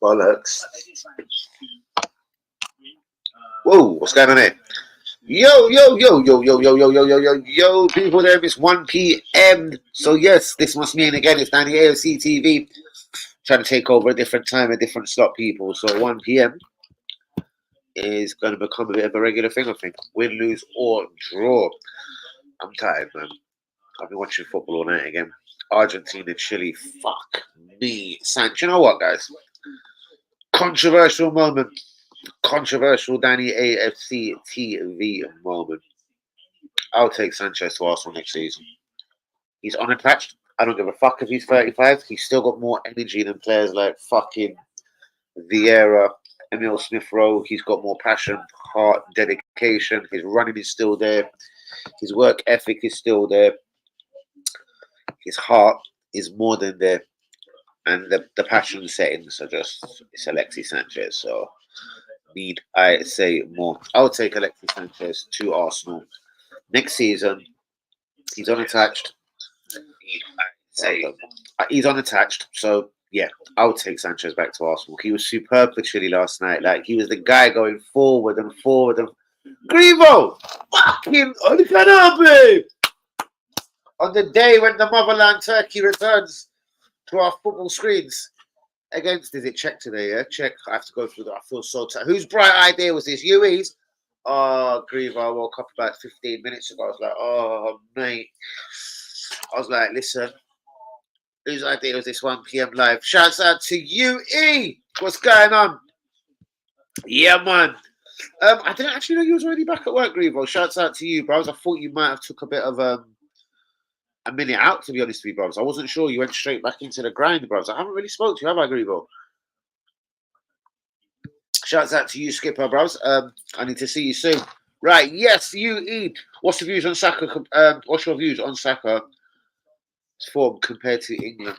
Bollocks. Whoa, what's going on here? Yo, people there, it's 1 p.m. So yes, this must mean again, it's Danny AFC TV. Trying to take over a different time, a different slot, people. So 1 p.m. is going to become a bit of a regular thing, I think. Win, lose, or draw. I'm tired, man. I've been watching football all night again. Argentina, Chile, fuck me. You know what, guys? Controversial moment. Controversial Danny AFC TV moment. I'll take Sanchez to Arsenal next season. He's unattached. I don't give a fuck if he's 35. He's still got more energy than players like fucking Vieira, Emil Smith-Rowe. He's got more passion, heart, dedication. His running is still there. His work ethic is still there. His heart is more than there. And the passion settings are just, it's Alexis Sanchez. So, need I say more? I'll take Alexis Sanchez to Arsenal next season. He's unattached. He's unattached. So, yeah, I'll take Sanchez back to Arsenal. He was superb for Chile last night. Like, he was the guy going forward and forward. And Grivo! Fucking Olifanabe! On the day when the motherland Turkey returns to our football screens against, is it Czech today? Yeah, Czech. I have to go through that. I feel so tired. Whose bright idea was this? UE's? Oh, Grivo, I woke up about 15 minutes ago. I was like, oh, mate. I was like, listen, whose idea was this 1 p.m. live? Shouts out to UE. What's going on? Yeah, man. I didn't actually know you was already back at work, Grivo. Shouts out to you, bros. I thought you might have took a bit of a minute out, to be honest with you, bros. I wasn't sure you went straight back into the grind, bros. I haven't really spoke to you, have I, Grivo? Shouts out to you, Skipper, bros. I need to see you soon. Right, yes, UE. What's the views on Saka? What's your views on Saka's form compared to England?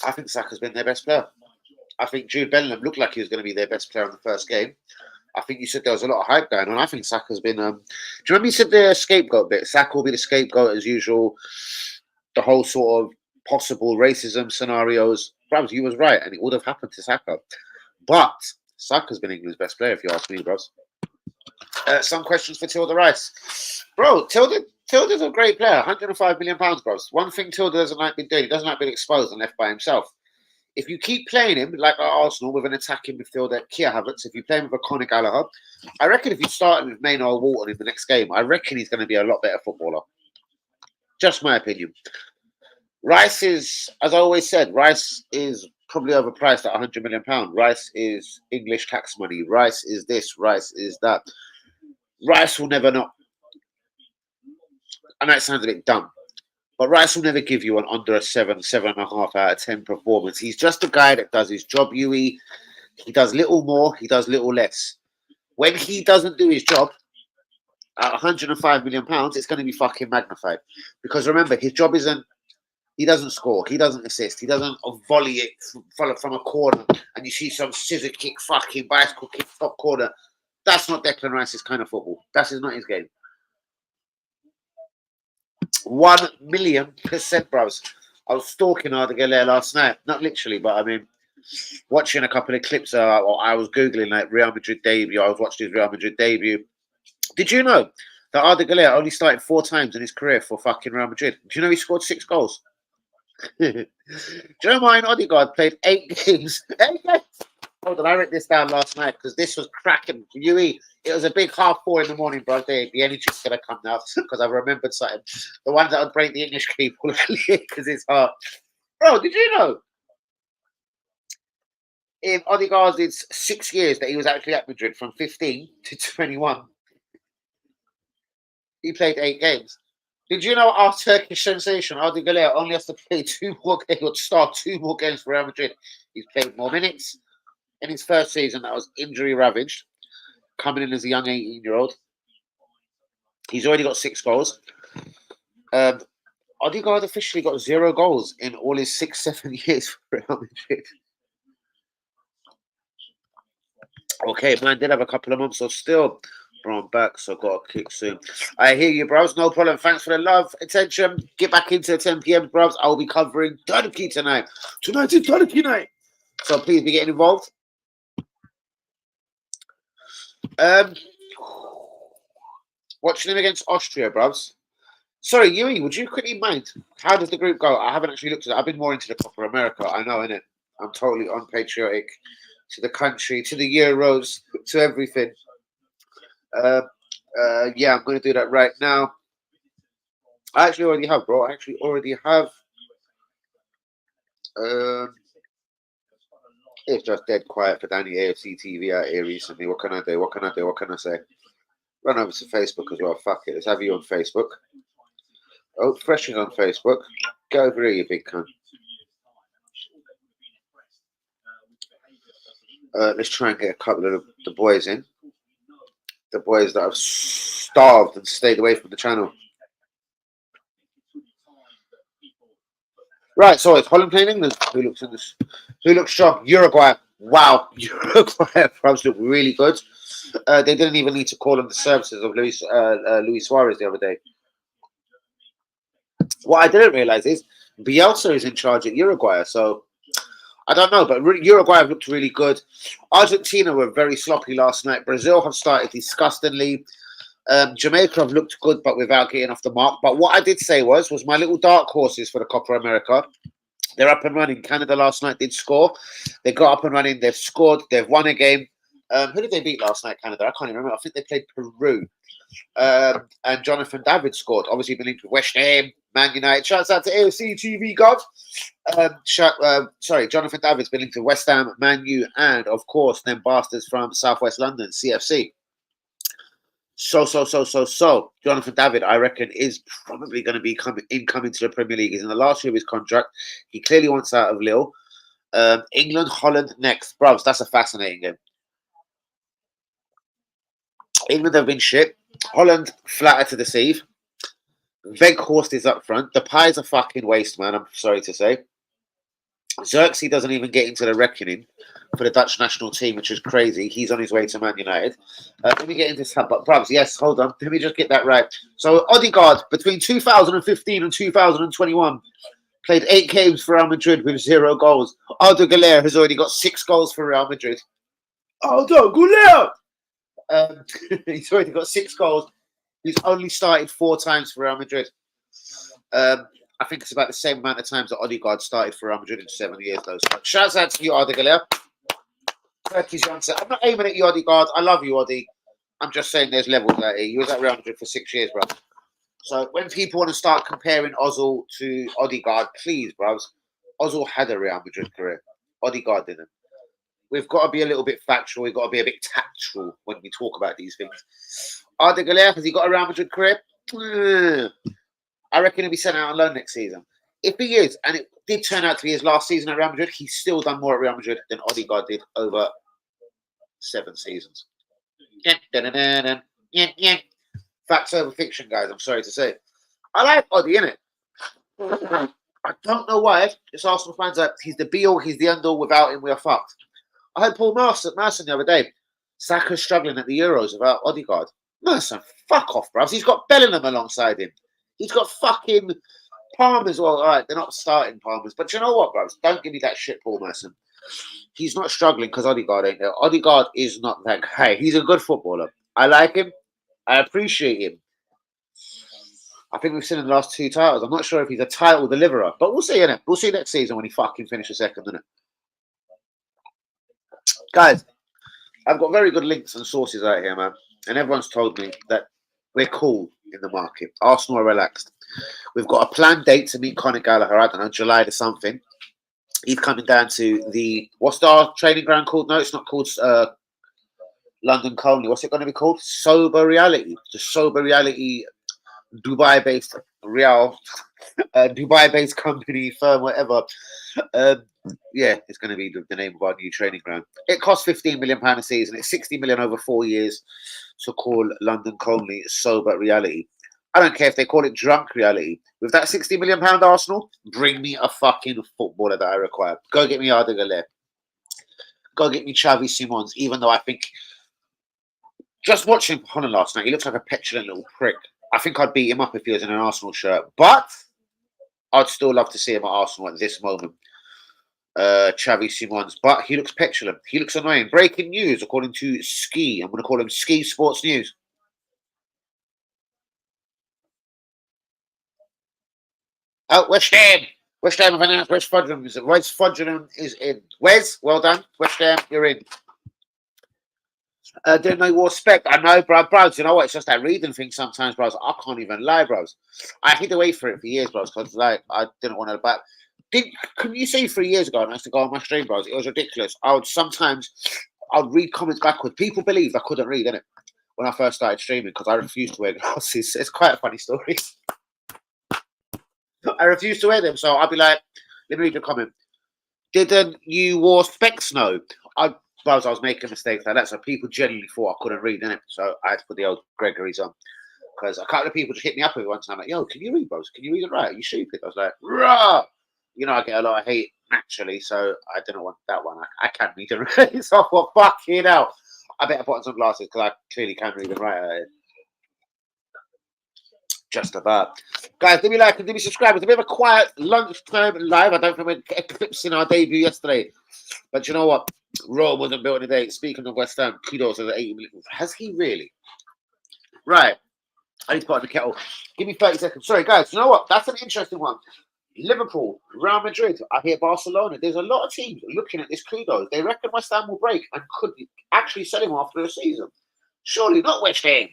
I think Saka's been their best player. I think Jude Bellingham looked like he was going to be their best player in the first game. I think you said there was a lot of hype going on. I think Saka's been... do you remember you said the scapegoat bit? Saka will be the scapegoat as usual. The whole sort of possible racism scenarios. Bros, you was right, and it would have happened to Saka. But Saka's been England's best player, if you ask me, bros. Some questions for Tilda Rice. Bro, Tilda's a great player. £105 million, bros. One thing Tilda doesn't like being doing, he doesn't like being exposed and left by himself. If you keep playing him, like at Arsenal, with an attacking midfielder, Kia Havertz, if you play him with a Conor Gallagher, I reckon if you start him with Maynard or Walton in the next game, I reckon he's going to be a lot better footballer. Just my opinion. Rice is, as I always said, Rice is probably overpriced at £100 million. Rice is English tax money. Rice is this. Rice is that. Rice will never know. I know it sounds a bit dumb, but Rice will never give you an under a 7.5 out of 10 performance. He's just a guy that does his job, UE. He does little more, he does little less. When he doesn't do his job, at £105 million, it's going to be fucking magnified. Because remember, his job isn't, he doesn't score, he doesn't assist, he doesn't volley it from a corner and you see some scissor kick, fucking bicycle kick, top corner. That's not Declan Rice's kind of football. That is not his game. 1,000,000%, bros. I was stalking Arteta last night. Not literally, but I mean, watching a couple of clips. I was Googling like Real Madrid debut. I was watching his Real Madrid debut. Did you know that Arteta only started 4 times in his career for fucking Real Madrid? Do you know he scored 6 goals? Do you know Martin Odegaard played 8 games? 8 games? Hold on, I wrote this down last night because this was cracking. UE, it was a big 4:30 in the morning, bro. The energy's going to come now because I've remembered something. The ones that would break the English people because it's hard. Bro, did you know? In Odegaard's 6 years that he was actually at Madrid, from 15 to 21, he played 8 games. Did you know our Turkish sensation, Arteta, only has to play 2 more games, or start 2 more games for Real Madrid? He's played more minutes. In his first season, that was injury ravaged, coming in as a young 18-year-old. He's already got 6 goals. Odegaard officially got 0 goals in all his 6-7 years for Real Madrid. Okay, man did have a couple of months, so still Bro, I'm back, so I've got to kick soon. I hear you, bros. No problem. Thanks for the love, attention. Get back into the 10 p.m., bros. I'll be covering Turkey tonight. Tonight is Turkey night. So please be getting involved. Watching them against Austria, bros. Sorry, Yui, would you quickly mind? How does the group go? I haven't actually looked at it. I've been more into the Copa America. I know, innit? I'm totally unpatriotic to the country, to the Euros, to everything. Yeah, I'm going to do that right now. I actually already have, bro. I actually already have. It's just dead quiet for Danny AFC TV out here recently. What can I do? What can I do? What can I say? Run over to Facebook as well. Fuck it. Let's have you on Facebook. Oh, Fresh is on Facebook. Get over here, you big cunt. Let's try and get a couple of the boys in. The boys that have starved and stayed away from the channel. Right, so it's Holland playing England. Who looks in this? Who looks strong? Uruguay. Wow, Uruguay perhaps look really good. They didn't even need to call on the services of Luis Suarez the other day. What I didn't realize is Bielsa is in charge at Uruguay, so I don't know, but Uruguay have looked really good. Argentina were very sloppy last night. Brazil have started disgustingly. Jamaica have looked good, but without getting off the mark. But what I did say was my little dark horses for the Copa America. They're up and running. Canada last night did score. They got up and running. They've scored. They've won a game. Who did they beat last night, Canada? I can't even remember. I think they played Peru. And Jonathan David scored. Obviously, been linked with West Ham, Man United. Shouts out to AFC TV God. Jonathan David's been linked to West Ham, Man U, and of course, them bastards from Southwest London, CFC. So, Jonathan David, I reckon, is probably going to be coming to the Premier League. He's in the last year of his contract. He clearly wants out of Lille. England, Holland next. Bros, that's a fascinating game. England have been shit. Holland, flatter to deceive. Weghorst is up front. The Pies are fucking waste, man. I'm sorry to say. Xerxes doesn't even get into the reckoning for the Dutch national team, which is crazy. He's on his way to Man United. Let me get into this. But, bruvs, yes, hold on. Let me just get that right. So, Odegaard, between 2015 and 2021, played 8 games for Real Madrid with 0 goals. Arda Güler has already got 6 goals for Real Madrid. Arda Güler! He's already got 6 goals. He's only started 4 times for Real Madrid. I think it's about the same amount of times that Odegaard started for Real Madrid in 7 years, though. So shouts out to you, Arda Güler. Turkey's answer. I'm not aiming at you, Odegaard. I love you, Odi. I'm just saying there's levels out here. You was at Real Madrid for 6 years, bro. So when people want to start comparing Ozil to Odegaard, please, bros. Ozil had a Real Madrid career. Odegaard didn't. We've got to be a little bit factual. We've got to be a bit tactful when we talk about these things. Arda Güler, has he got a Real Madrid career? I reckon he'll be sent out on loan next season. If he is, and it did turn out to be his last season at Real Madrid, he's still done more at Real Madrid than Odegaard did over 7 seasons. Facts over fiction, guys. I'm sorry to say. I like Odi, innit? I don't know why. This Arsenal fans that he's the be-all, he's the end-all. Without him, we are fucked. I heard Paul Merson the other day. Saka's struggling at the Euros without Odegaard. Merson, fuck off, bruv. He's got Bellingham alongside him. He's got fucking Palmer's. Well, all right, they're not starting Palmer's. But you know what, bruv? Don't give me that shit, Paul Merson. He's not struggling because Odegaard ain't there. Odegaard is not that guy. He's a good footballer. I like him. I appreciate him. I think we've seen in the last 2 titles. I'm not sure if he's a title deliverer, but we'll see, innit? We'll see next season when he fucking finishes second, innit? Guys, I've got very good links and sources out here, man. And everyone's told me that we're cool in the market. Arsenal are relaxed. We've got a planned date to meet Conor Gallagher, I don't know, July to something. He's coming down to the, what's our training ground called? No, it's not called London Colney. What's it going to be called? Sober Reality. The Sober Reality Dubai-based Dubai-based company, firm, whatever. Yeah, it's going to be the name of our new training ground. It costs £15 million a season. It's £60 million over 4 years to call London Colney Sober Reality. I don't care if they call it drunk reality. With that £60 million Arsenal, bring me a fucking footballer that I require. Go get me Arda Güler. Go get me Xavi Simons, even though I think Just watching Holland last night, he looks like a petulant little prick. I think I'd beat him up if he was in an Arsenal shirt, but I'd still love to see him at Arsenal at this moment. Xavi Simons, but he looks petulant. He looks annoying. Breaking news, according to Ski. I'm going to call him Ski Sports News. Oh, West Ham. West Ham have announced Wes Foderingham is in. Wes, well done. West Ham, you're in. Didn't know you wore spec. I know, bros. You know what? It's just that reading thing sometimes, bros. I can't even lie, bros. I hid away for it for years, bros, because like I didn't want to. But can you see 3 years ago? And I used to go on my stream, bros. It was ridiculous. I'd read comments backwards. People believed I couldn't read, innit? When I first started streaming, because I refused to wear glasses. It's quite a funny story. I refused to wear them, so I'd be like, let me read your comment. Didn't you wore specs? No. I was making mistakes like that, so people genuinely thought I couldn't read, innit? So I had to put the old Gregory's on. Because a couple of people just hit me up every once, and I'm like, yo, can you read, bros? Can you read it right? Are you stupid? I was like, rah! You know, I get a lot of hate naturally, so I didn't want that one. I can read and write, so I thought, fucking hell. I better put on some glasses because I clearly can read and write. Just about. Guys, do me like and do me subscribe. It's a bit of a quiet lunchtime live. I don't think we're eclipsing our debut yesterday. But you know what? Rome wasn't built in a day. Speaking of West Ham, kudos to the 80 million. Has he really? Right. I need to put on the kettle. Give me 30 seconds. Sorry, guys. You know what? That's an interesting one. Liverpool, Real Madrid, I hear Barcelona. There's a lot of teams looking at this kudos. They reckon West Ham will break and could actually sell him after a season. Surely not West Ham.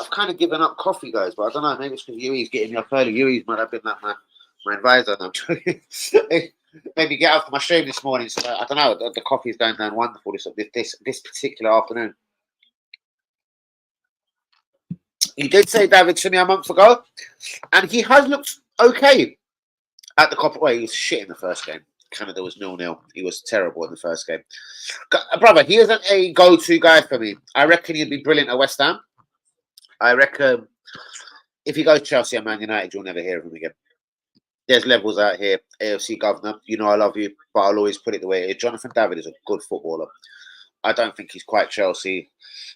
I've kind of given up coffee, guys, but I don't know. Maybe it's because Yui's getting me up early. Yui's might have been like my advisor. No, maybe get out for my stream this morning. So I don't know. The coffee is going down wonderful this particular afternoon. He did say David to me a month ago, and he has looked okay at the Copper. Well, he was shit in the first game. Canada was 0-0. He was terrible in the first game. Brother, he isn't a go-to guy for me. I reckon he'd be brilliant at West Ham. I reckon if he goes to Chelsea and Man United, you'll never hear of him again. There's levels out here. AFC governor, you know I love you, but I'll always put it the way it is. Jonathan David is a good footballer. I don't think he's quite Chelsea.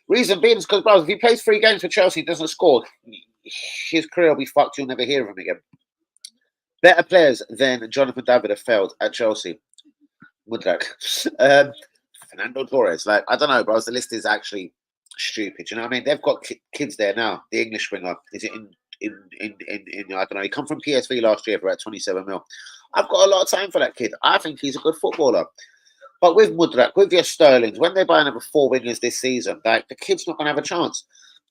Reason being is because, bro, if he plays 3 games for Chelsea and doesn't score, his career will be fucked. You'll never hear of him again. Better players than Jonathan David have failed at Chelsea. Mudrak. Fernando Torres. Like, I don't know, bro. The list is actually stupid. You know what I mean? They've got kids there now. The English winger is it in I don't know. He come from PSV last year for about 27 mil. I've got a lot of time for that kid. I think he's a good footballer. But with Mudrak, with your Sterlings, when they buy another 4 wingers this season, like the kid's not going to have a chance.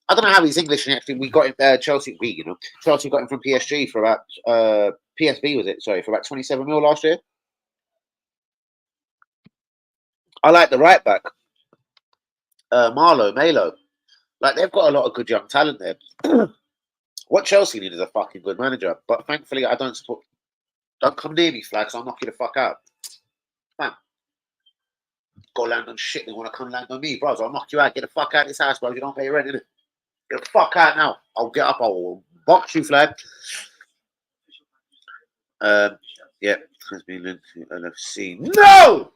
I don't know how he's English. And actually, we got him. Chelsea got him from PSG for about PSV was it? Sorry, for about 27 mil last year. I like the right back. Malo. Like, they've got a lot of good young talent there. What Chelsea need is a fucking good manager. But thankfully, I don't support. Don't come near me, Flags. I'll knock you the fuck out. Fam. Go land on shit. They want to come land on me, bros. I'll knock you out. Get the fuck out of this house, bro. You don't pay rent, innit? Get the fuck out now. I'll get up. I'll box you, Flag. Yeah. Has been into NFC. No!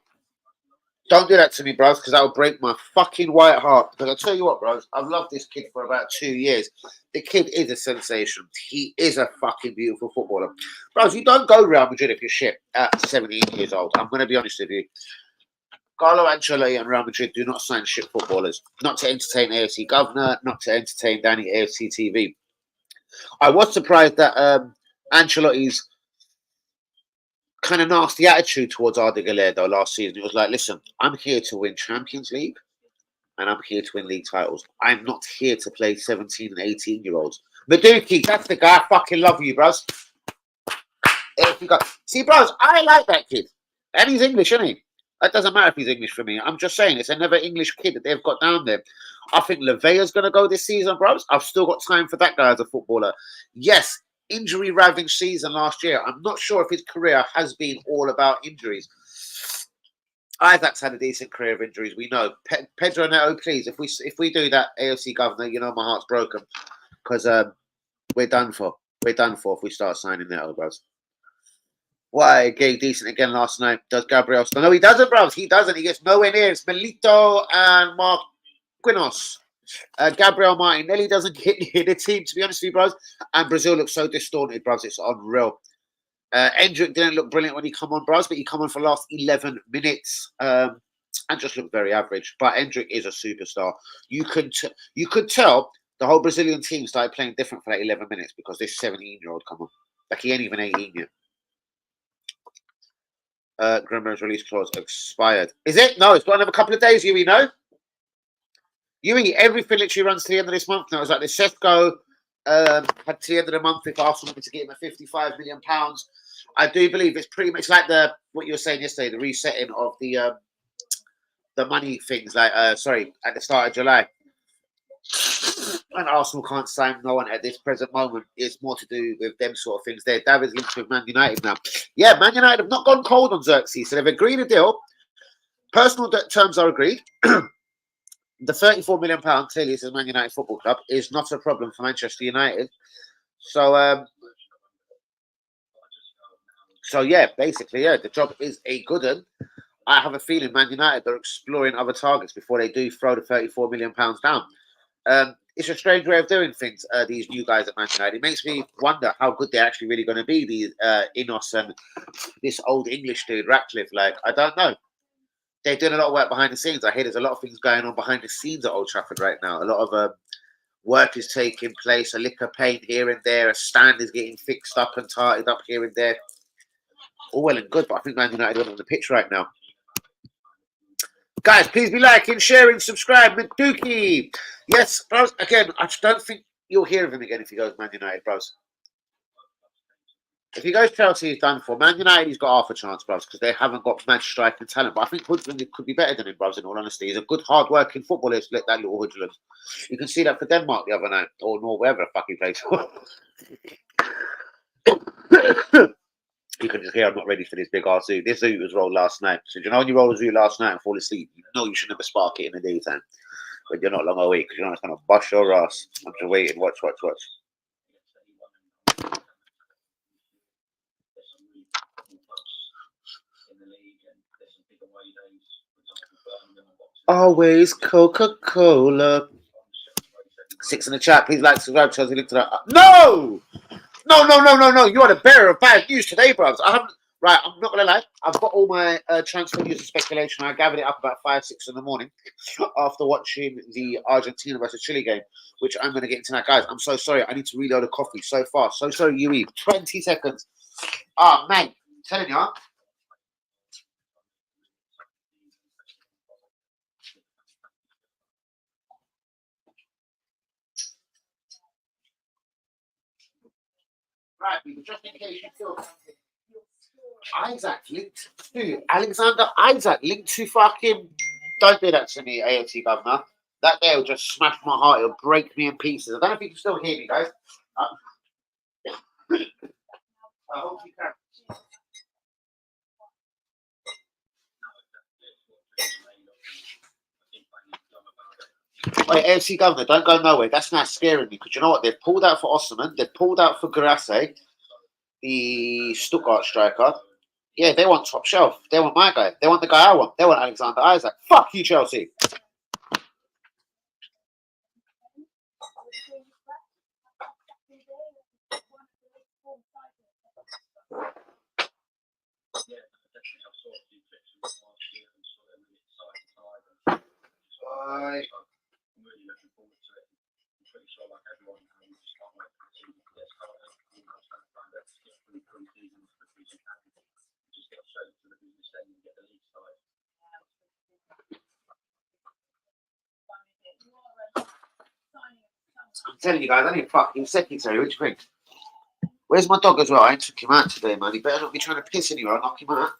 Don't do that to me, bros, because that will break my fucking white heart. Because I'll tell you what, bros, I've loved this kid for about 2 years. The kid is a sensation. He is a fucking beautiful footballer. Bros, you don't go Real Madrid if you're shit at 17 years old. I'm going to be honest with you. Carlo Ancelotti and Real Madrid do not sign shit footballers. Not to entertain AFC Governor, not to entertain Danny AFC TV. I was surprised that Ancelotti's kind of nasty attitude towards Arda Güler though last season. It was like, listen, I'm here to win Champions League and I'm here to win league titles. I'm not here to play 17 and 18-year-olds. Maduki, that's the guy. I fucking love you, bros. See, bros, I like that kid. And he's English, isn't he? It doesn't matter if he's English for me. I'm just saying, it's another English kid that they've got down there. I think Levea's going to go this season, bros. I've still got time for that guy as a footballer. Yes, injury-ravaged season last year. I'm not sure if his career has been all about injuries. Isaac's had a decent career of injuries. We know. Pedro Neto, please, if we do that AFC Governor, you know my heart's broken because we're done for. We're done for if we start signing Neto, bros. Why, gave decent again last night. Does Gabriel? No, he doesn't, bro. He doesn't. He gets nowhere near. It's Melito and Marquinhos. Gabriel Martinelli doesn't get near the team, to be honest with you, bros. And Brazil looks so distorted, bros. It's unreal. Endrick didn't look brilliant when he come on, bros, but he come on for the last 11 minutes and just looked very average. But Endrick is a superstar. You could tell the whole Brazilian team started playing different for that 11 minutes because this 17-year-old come on. Like he ain't even 18 yet. Grimmer's release clause expired. Is it? No, it's got another couple of days, Yui, no? Yui, everything literally runs to the end of this month now. It's like the Sethko had to the end of the month if Arsenal wanted to get him a £55 million. I do believe it's pretty much like what you were saying yesterday, the resetting of the money things, like at the start of July. And Arsenal can't sign no one at this present moment. It's more to do with them sort of things there. David's linked with Man United now. Yeah, Man United have not gone cold on Xerxes, so they've agreed a deal. Personal terms are agreed. The £34 million, clearly it says Man United Football Club, is not a problem for Manchester United. So yeah, basically, yeah, the job is a good one. I have a feeling Man United are exploring other targets before they do throw the £34 million down. It's a strange way of doing things, these new guys at Man United. It makes me wonder how good they're actually really going to be, these Inos and this old English dude, Ratcliffe. Like, I don't know. They're doing a lot of work behind the scenes. I hear there's a lot of things going on behind the scenes at Old Trafford right now. A lot of work is taking place, a lick of paint here and there, a stand is getting fixed up and tarted up here and there. All well and good, but I think Man United are on the pitch right now. Guys, please be liking, sharing, subscribe. McDookie. Yes, bros. Again, I just don't think you'll hear of him again if he goes Man United, bros. If he goes Chelsea, he's done for. Man United, he's got half a chance, bros, because they haven't got match striking talent. But I think Hoodland could be better than him, bros, in all honesty. He's a good, hard-working footballer to let that little Hoodland. You can see that for Denmark the other night, or Norway, wherever the fuck he plays for. You can just hear I'm not ready for this big ass zoo. This zoo was rolled last night. So, you know, when you roll a zoo last night and fall asleep, you know you should never spark it in the daytime. But you're not long awake because you know it's going to bust your ass. I'm just waiting. Watch. Always Coca-Cola. 6 in the chat. Please like, subscribe, Chelsea. Link to that. No! No. You are the bearer of bad news today, bros. Right, I'm not going to lie. I've got all my transfer news and speculation. I gathered it up about 5, 6 in the morning after watching the Argentina versus Chile game, which I'm going to get into now. Guys, I'm so sorry. I need to reload a coffee so fast. So sorry, Yui. 20 seconds. Oh, man. I'm telling you. Right, just in case you feel something. Isaac linked to Alexander Isaac linked to fucking. Don't do that to me, AFC governor. That day will just smash my heart. It'll break me in pieces. I don't know if you can still hear me, guys. I hope you can. Wait, AFC governor, don't go nowhere. That's not scaring me because you know what? They've pulled out for Osman. They've pulled out for Grasse, the Stuttgart striker. Yeah, they want top shelf. They want my guy. They want the guy I want. They want Alexander Isaac. Fuck you, Chelsea. Bye. I'm telling you guys, I need fucking secretary. What do you think? Where's my dog as well? I ain't took him out today, man. He better not be trying to piss anywhere. I'll knock him out.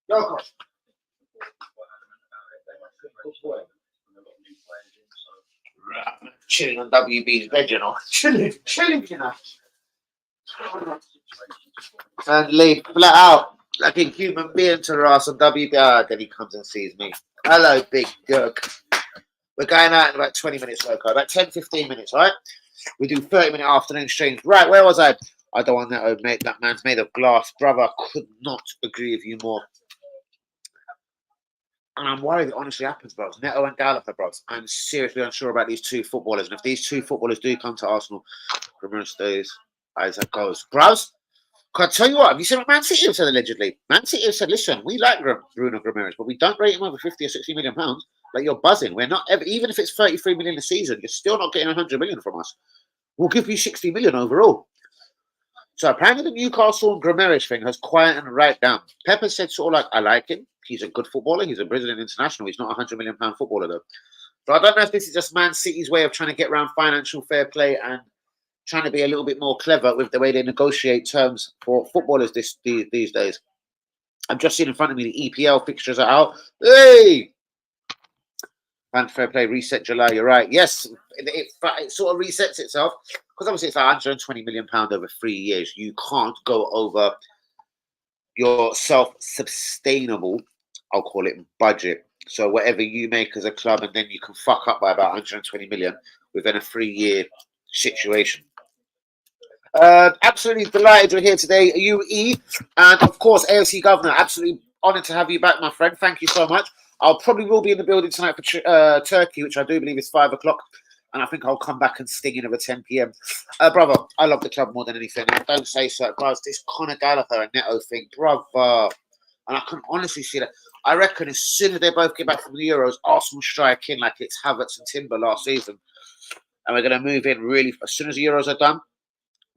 Go, chilling on WB's bed, you know. Chilling, you know. And leave flat out like a human being to the ass on WB. Then he comes and sees me. Hello, big Dirk. We're going out in about 20 minutes, Loco. About 10, 15 minutes, right? We do 30-minute afternoon exchange. Right, where was I? I don't want Neto, mate. That man's made of glass. Brother, could not agree with you more. And I'm worried it honestly happens, bros. Neto and Gallagher, bros. I'm seriously unsure about these two footballers. And if these two footballers do come to Arsenal, Grimmer stays, Isaac goes. Bros, can I tell you what? Have you seen what Man City have said allegedly? Man City have said, listen, we like Bruno Ramirez, but we don't rate him over 50 or 60 million pounds. Like, you're buzzing. We're not ever, even if it's 33 million a season, you're still not getting 100 million from us. We'll give you 60 million overall. So apparently the Newcastle and Ramirez thing has quietened right down. Pepper said sort of like, I like him. He's a good footballer. He's a Brazilian international. He's not a £100 million footballer though. So I don't know if this is just Man City's way of trying to get around financial fair play and trying to be a little bit more clever with the way they negotiate terms for footballers these days. I'm just seeing in front of me the EPL fixtures are out. Hey! Fan fair play reset July. You're right. Yes, it sort of resets itself because obviously it's like £120 million over 3 years. You can't go over your self-sustainable, I'll call it, budget. So whatever you make as a club, and then you can fuck up by about 120 million within a 3-year situation. Absolutely delighted you're here today, UE, and of course AFC Governor. Absolutely honoured to have you back, my friend. Thank you so much. I'll probably will be in the building tonight for Turkey, which I do believe is 5 o'clock, and I think I'll come back and sting in over 10 p.m. Brother, I love the club more than anything. Don't say so, guys. This Conor Gallagher and Neto thing, brother, and I can honestly see that. I reckon as soon as they both get back from the Euros, Arsenal strike in like it's Havertz and Timber last season, and we're going to move in really as soon as the Euros are done.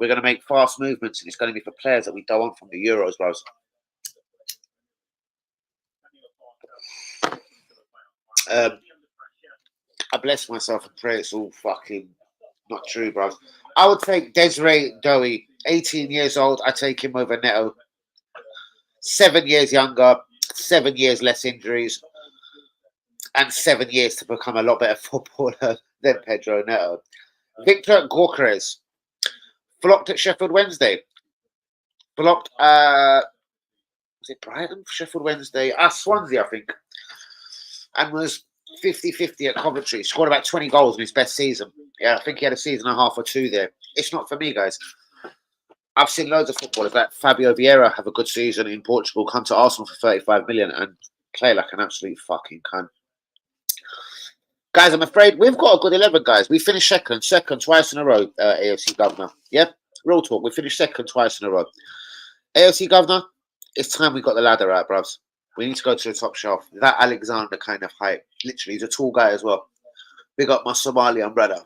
We're going to make fast movements, and it's going to be for players that we don't want from the Euros, bros. I bless myself and pray it's all fucking not true, bros. I would take Desiree Dowie, 18 years old. I take him over Neto. 7 years younger, 7 years less injuries, and 7 years to become a lot better footballer than Pedro Neto. Victor Gyökeres. Blocked at Sheffield Wednesday. Blocked, was it Brighton? Sheffield Wednesday. Swansea, I think. And was 50-50 at Coventry. Scored about 20 goals in his best season. Yeah, I think he had a season and a half or two there. It's not for me, guys. I've seen loads of footballers like Fabio Vieira have a good season in Portugal, come to Arsenal for 35 million and play like an absolute fucking cunt. Guys, I'm afraid we've got a good 11, guys. We finished second twice in a row, AFC Governor. Yeah, real talk. We finished second twice in a row. AFC Governor, it's time we got the ladder out, bruvs. We need to go to the top shelf. That Alexander kind of height. Literally, he's a tall guy as well. Big up my Somalian brother,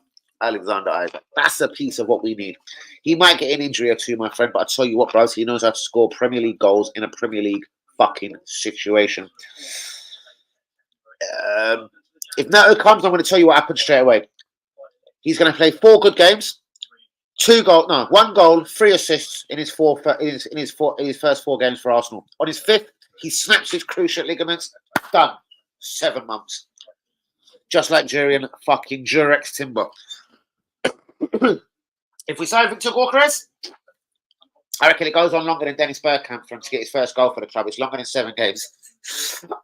Alexander Isaac. That's a piece of what we need. He might get an injury or two, my friend, but I tell you what, bruvs, he knows how to score Premier League goals in a Premier League fucking situation. If Neto comes, I'm going to tell you what happened straight away. He's going to play 4 good games, 1 goal, 3 assists in his first 4 games for Arsenal. On his 5th, he snaps his cruciate ligaments. Done. 7 months. Just like Jurex Timber. If we sign Victor Gyökeres, I reckon it goes on longer than Dennis Bergkamp for him to get his first goal for the club. It's longer than 7 games.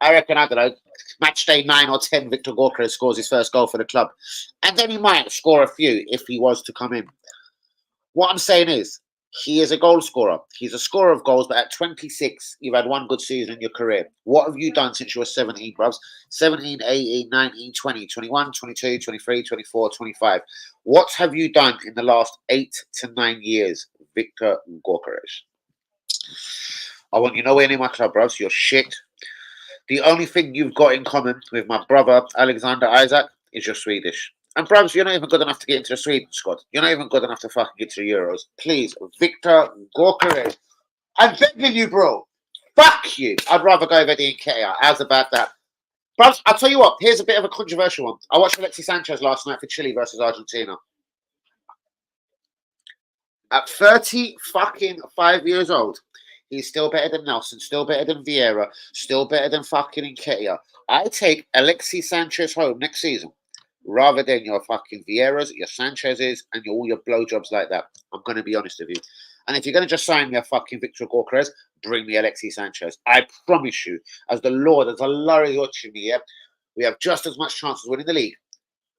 I reckon, I don't know, match day 9 or 10, Victor Gyökeres scores his first goal for the club. And then he might score a few if he was to come in. What I'm saying is, he is a goal scorer. He's a scorer of goals, but at 26, you've had 1 good season in your career. What have you done since you were 17, bruvs? 17, 18, 19, 20, 21, 22, 23, 24, 25. What have you done in the last 8 to 9 years, Victor Gyökeres? I want you nowhere near my club, bruvs. You're shit. The only thing you've got in common with my brother, Alexander Isaac, is you're Swedish. And bruvs, you're not even good enough to get into the Sweden squad. You're not even good enough to fucking get to the Euros. Please, Victor Gyökeres. I'm begging you, bro. Fuck you. I'd rather go with Eddie Nketiah. How's about that? Bruvs, I'll tell you what. Here's a bit of a controversial one. I watched Alexis Sanchez last night for Chile versus Argentina. At 35 years old, he's still better than Nelson, still better than Vieira, still better than fucking Nketiah. I take Alexis Sanchez home next season rather than your fucking Vieiras, your Sanchez's, and all your blowjobs like that. I'm going to be honest with you. And if you're going to just sign me a fucking Victor Gyökeres, bring me Alexis Sanchez. I promise you, as Allah is watching me, yeah, we have just as much chance of winning the league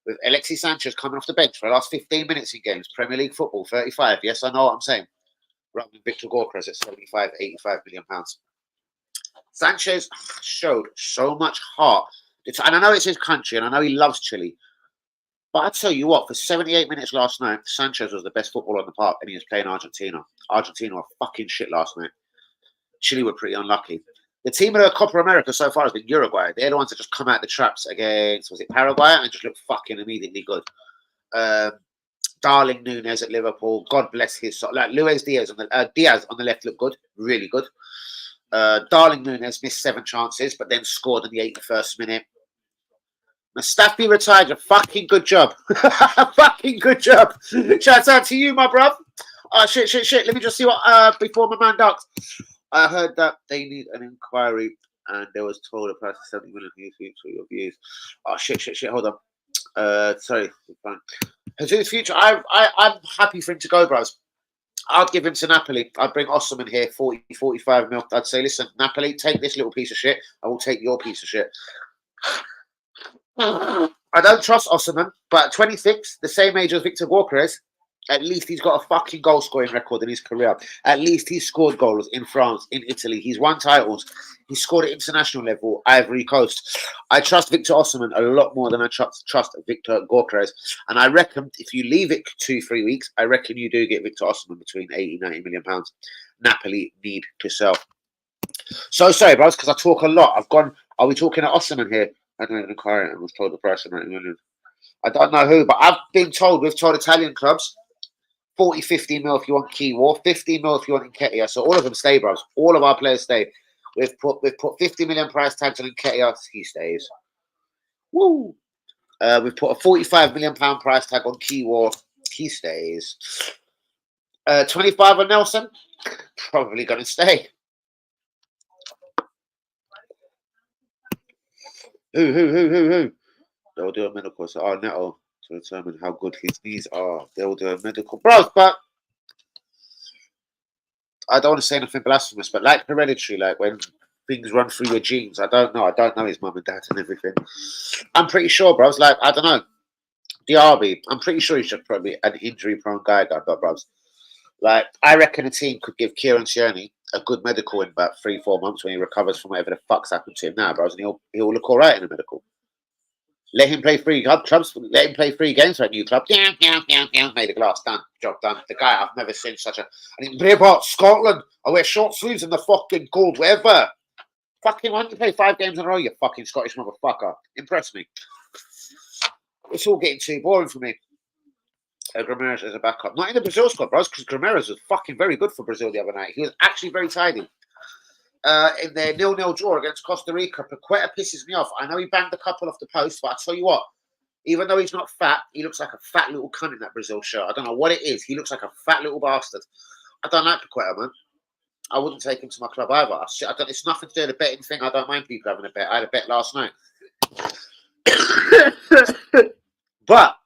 with Alexis Sanchez coming off the bench for the last 15 minutes in games, Premier League football, 35. Yes, I know what I'm saying. Rather than Victor Gorkres at 75, 85 million pounds. Sanchez showed so much heart. And I know it's his country, and I know he loves Chile. But I tell you what, for 78 minutes last night, Sanchez was the best footballer on the park, and he was playing Argentina. Argentina were fucking shit last night. Chile were pretty unlucky. The team of the Copa America so far has been Uruguay. They're the ones that just come out the traps against, was it Paraguay, and just look fucking immediately good. Darling Núñez at Liverpool, God bless his soul. Like Diaz on the left looked good, really good. Darling Núñez missed 7 chances, but then scored in the 81st minute. Mustafi retired. A fucking good job. Fucking good job. Shouts out to you, my bruv. Oh, shit. Let me just see what, before my man ducks. I heard that they need an inquiry, and there was told a person 70 million for your views. Oh, shit. Hold on. Sorry. Jesus Future. I'm happy for him to go, bros. I'd give him to Napoli. I'd bring Osimhen here, 40, 45 mil. I'd say, listen, Napoli, take this little piece of shit. I will take your piece of shit. I don't trust Osimhen, but at 26, the same age as Victor Gorkres, at least he's got a fucking goal scoring record in his career. At least he's scored goals in France, in Italy. He's won titles. He scored at international level, Ivory Coast. I trust Victor Osimhen a lot more than I trust Victor Gorkres. And I reckon if you leave it 2-3 weeks, I reckon you do get Victor Osimhen between 80, 90 million pounds. Napoli need to sell. So sorry, bros, because I talk a lot. Are we talking at Osimhen here? I don't know, inquiry and was told the price of 90 million. I don't know who, but I've been told, we've told Italian clubs, 40, 50 mil if you want Kiwior, 50 mil if you want Nketiah. So all of them stay, bros. All of our players stay. We've put 50 million price tags on Nketiah. He stays. Woo! We've put a 45 million pound price tag on Kiwior. He stays. 25 on Nelson. Probably going to stay. Who? They'll do a medical. So Neto to determine how good his knees are. They'll do a medical. Bros, but I don't want to say anything blasphemous, but like hereditary, like when things run through your genes, I don't know. I don't know his mum and dad and everything. I'm pretty sure, bros. Like, I don't know. Diaby, I'm pretty sure he's just probably an injury-prone guy, bros. Like, I reckon a team could give Kieran Tierney a good medical in about 3-4 months when he recovers from whatever the fuck's happened to him now, bros, and he'll look all right in a medical. Let him play 3 clubs. Let him play 3 games for a new club. Made a glass. Done. Job done. The guy, I've never seen such a... And in Braveheart, Scotland, I wear short sleeves in the fucking cold weather. Fucking, why don't you play 5 games in a row, you fucking Scottish motherfucker? Impress me. It's all getting too boring for me. Ramirez as a backup. Not in the Brazil squad, bros, because Ramirez was fucking very good for Brazil the other night. He was actually very tidy. In their 0-0 draw against Costa Rica, Paqueta pisses me off. I know he banged a couple off the post, but I tell you what, even though he's not fat, he looks like a fat little cunt in that Brazil shirt. I don't know what it is. He looks like a fat little bastard. I don't like Paqueta, man. I wouldn't take him to my club either. It's nothing to do with the betting thing. I don't mind people having a bet. I had a bet last night. But,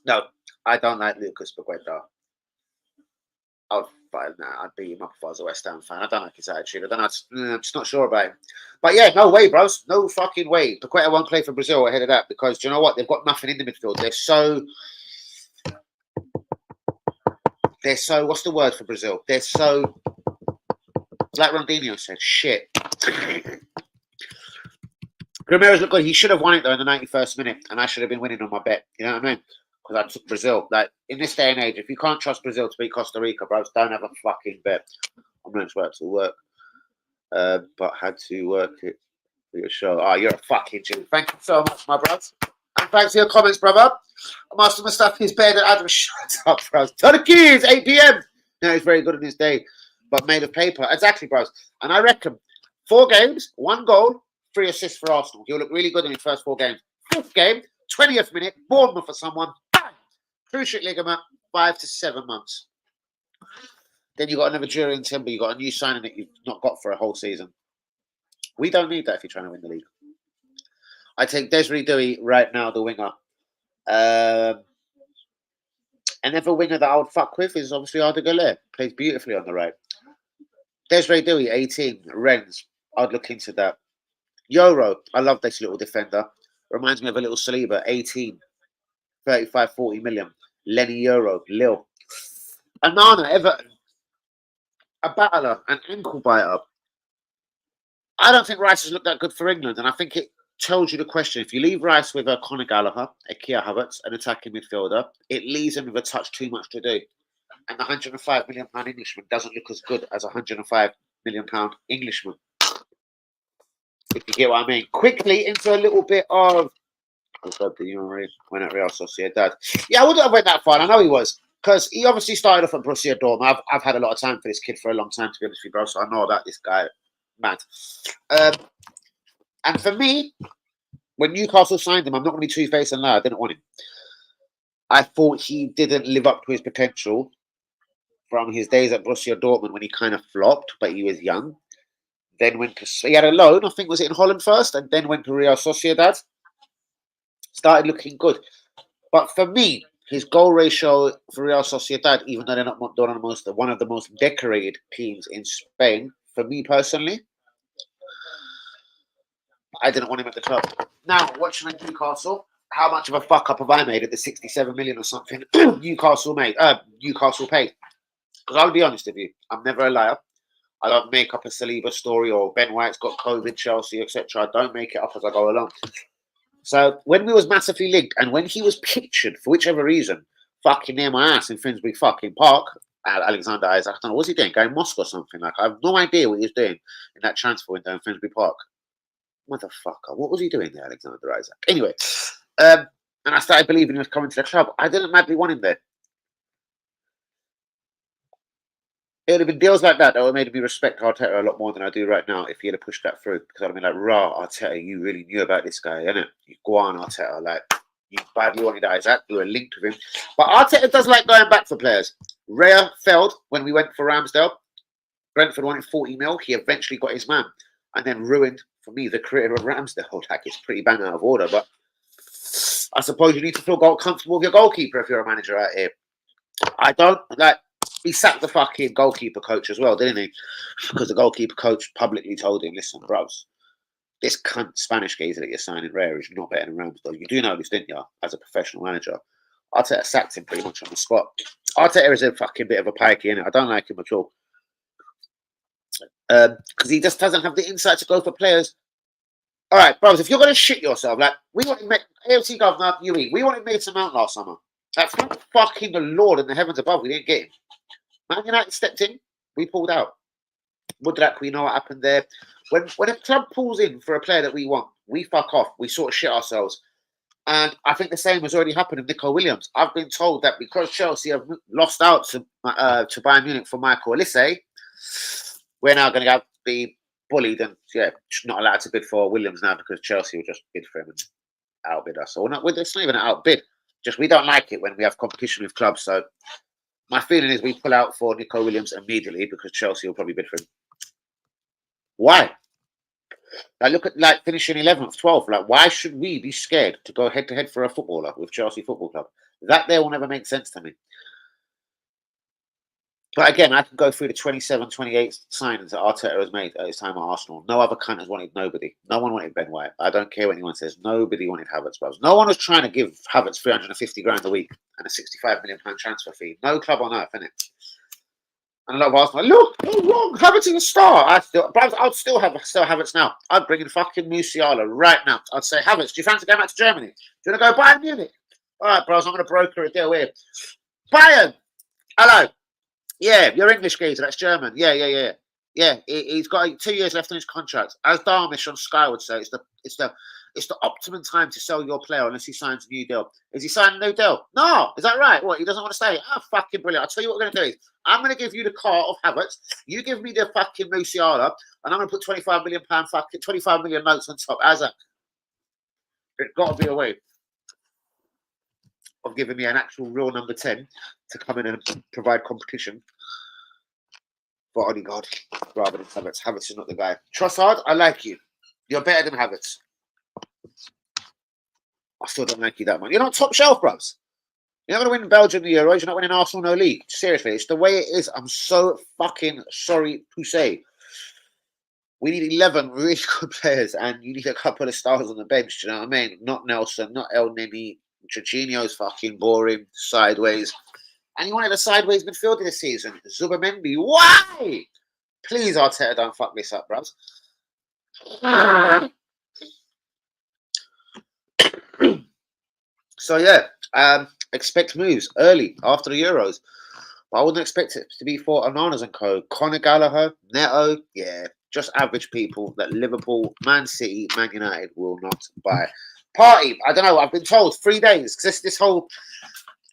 no, I don't like Lucas Paqueta. I'd beat him up if I was a West Ham fan. I don't like his attitude. I don't know. I'm just not sure about him. But yeah, no way, bros. No fucking way. Paqueta won't play for Brazil ahead of that because, do you know what? They've got nothing in the midfield. They're so... What's the word for Brazil? They're so... Like Ronaldinho said, shit. Ramirez looked good. He should have won it, though, in the 91st minute. And I should have been winning on my bet. You know what I mean? Because I took Brazil. Like, in this day and age, if you can't trust Brazil to beat Costa Rica, bros, don't have a fucking bet. I'm going to work. But had to work it for your show. Oh, you're a fucking Jew. Thank you so much, my bros. And thanks for your comments, brother. Master Mustafi is better than Adam. Shut up, bros. Tell the kids, 8 p.m. No, he's very good in his day, but made of paper. Exactly, bros. And I reckon 4 games, 1 goal, 3 assists for Arsenal. He'll look really good in his first 4 games. 5th game, 20th minute, Bournemouth for someone. Cruciate ligament, 5 to 7 months. Then you got another Jurien Timber. You got a new signing that you've not got for a whole season. We don't need that if you're trying to win the league. I take Desiree Dewey right now, the winger. Another winger that I would fuck with is obviously Arda Güler. Plays beautifully on the right. Desiree Dewey, 18. Rennes. I'd look into that. Yoro. I love this little defender. Reminds me of a little Saliba, 18, 35, 40 million. Lenny Euro, Lille. Anana, Everton, a battler, an ankle biter. I don't think Rice has looked that good for England, and I think it tells you the question. If you leave Rice with a Conor Gallagher, a Kia Havertz, an attacking midfielder, it leaves him with a touch too much to do. And the £105 million Englishman doesn't look as good as a £105 million Englishman. If you get what I mean. Quickly into a little bit of... Oh God, did you went at Real Sociedad? Yeah, I wouldn't have went that far. I know he was. Because he obviously started off at Borussia Dortmund. I've had a lot of time for this kid for a long time, to be honest with you, bro. So I know about this guy. Mad. And for me, when Newcastle signed him, I'm not going to be two-faced and lie. I didn't want him. I thought he didn't live up to his potential from his days at Borussia Dortmund when he kind of flopped, but he was young. Then went to... He had a loan, I think, was it in Holland first? And then went to Real Sociedad. Started looking good. But for me, his goal ratio for Real Sociedad, even though they're not one of the most decorated teams in Spain, for me personally, I didn't want him at the club. Now, watching at Newcastle, how much of a fuck up have I made at the 67 million or something Newcastle paid? Because I'll be honest with you, I'm never a liar. I don't make up a Saliba story or Ben White's got COVID, Chelsea, etc. I don't make it up as I go along. So when we was massively linked, and when he was pictured for whichever reason, fucking near my ass in Finsbury fucking Park, Alexander Isaac, I don't know, what's he doing? Going Moscow or something? Like, I have no idea what he's doing in that transfer window in Finsbury Park. Motherfucker, what was he doing there, Alexander Isaac? Anyway, and I started believing he was coming to the club. I didn't madly want him there. It would have been deals like that that would have made me respect Arteta a lot more than I do right now if he had pushed that through. Because I'd have been like, rah, Arteta, you really knew about this guy, innit? You go on, Arteta. Like, you badly wanted Isaac. You were linked with him. But Arteta does like going back for players. Raya failed when we went for Ramsdale. Brentford wanted 40 mil. He eventually got his man. And then ruined, for me, the career of Ramsdale. Like, it's pretty bang out of order. But I suppose you need to feel comfortable with your goalkeeper if you're a manager out here. I don't. Like, he sacked the fucking goalkeeper coach as well, didn't he? Because the goalkeeper coach publicly told him, listen, bros, this cunt Spanish geezer that you're signing rare is not better than Ramsdale. You do know this, didn't you, as a professional manager? Arteta sacked him pretty much on the spot. Arteta is a fucking bit of a pikey, innit? I don't like him at all. Because he just doesn't have the insight to go for players. All right, bros, if you're going to shit yourself, like, we wanted AFC Governor, UE, we wanted Mason Mount last summer. Like, thank fucking the Lord in the heavens above, we didn't get him. Man United stepped in, we pulled out. Woodlack, we know what happened there. When a club pulls in for a player that we want, we fuck off. We sort of shit ourselves. And I think the same has already happened with Nico Williams. I've been told that because Chelsea have lost out to Bayern Munich for Michael Olise, we're now going to be bullied and not allowed to bid for Williams now because Chelsea will just bid for him and outbid us. Or not, it's not even an outbid. Just we don't like it when we have competition with clubs. So my feeling is we pull out for Nico Williams immediately because Chelsea will probably bid for him. Why? Like, look at finishing 11th, 12th. Like, why should we be scared to go head to head for a footballer with Chelsea Football Club? That there will never make sense to me. But again, I can go through the 27, 28 signings that Arteta has made at his time at Arsenal. No other cunt has wanted nobody. No one wanted Ben White. I don't care what anyone says. Nobody wanted Havertz, bros. No one was trying to give Havertz 350 grand a week and a 65 million pound transfer fee. No club on earth, innit? And a lot of Arsenal, look, no wrong. Havertz is a star. I'd still have Havertz now. I'd bring in fucking Musiala right now. I'd say, Havertz, do you fancy going back to Germany? Do you want to go Bayern Munich? All right, bros, I'm going to broker a deal here. Bayern, hello. Yeah, you're English geezer. That's German. Yeah. He's got 2 years left on his contract. As Darmish on Sky would say, it's the optimum time to sell your player unless he signs a new deal. Is he signing a new deal? No. Is that right? What? He doesn't want to stay? Oh, fucking brilliant. I'll tell you what we're going to do is I'm going to give you the car of Havertz. You give me the fucking Musiala, and I'm going to put 25 million notes on top. How's that? There's got to be a way of giving me an actual real number 10 to come in and provide competition for Odegaard rather than Havertz. Havertz is not the guy. Trossard, I like you. You're better than Havertz. I still don't like you that much. You're not top shelf, bros. You're not going to win Belgium the Euros. You're not winning Arsenal no league. Seriously, it's the way it is. I'm so fucking sorry to say. We need 11 really good players, and you need a couple of stars on the bench. Do you know what I mean? Not Nelson, not El Nini. Jorginho's fucking boring, sideways. And you wanted a sideways midfielder this season. Zubamendi, why? Please, Arteta, don't fuck this up, bruv. So, yeah, expect moves early after the Euros. But I wouldn't expect it to be for Ananas and co. Conor Gallagher, Neto, yeah, just average people that Liverpool, Man City, Man United will not buy. Party, I don't know, I've been told 3 days. Because this whole,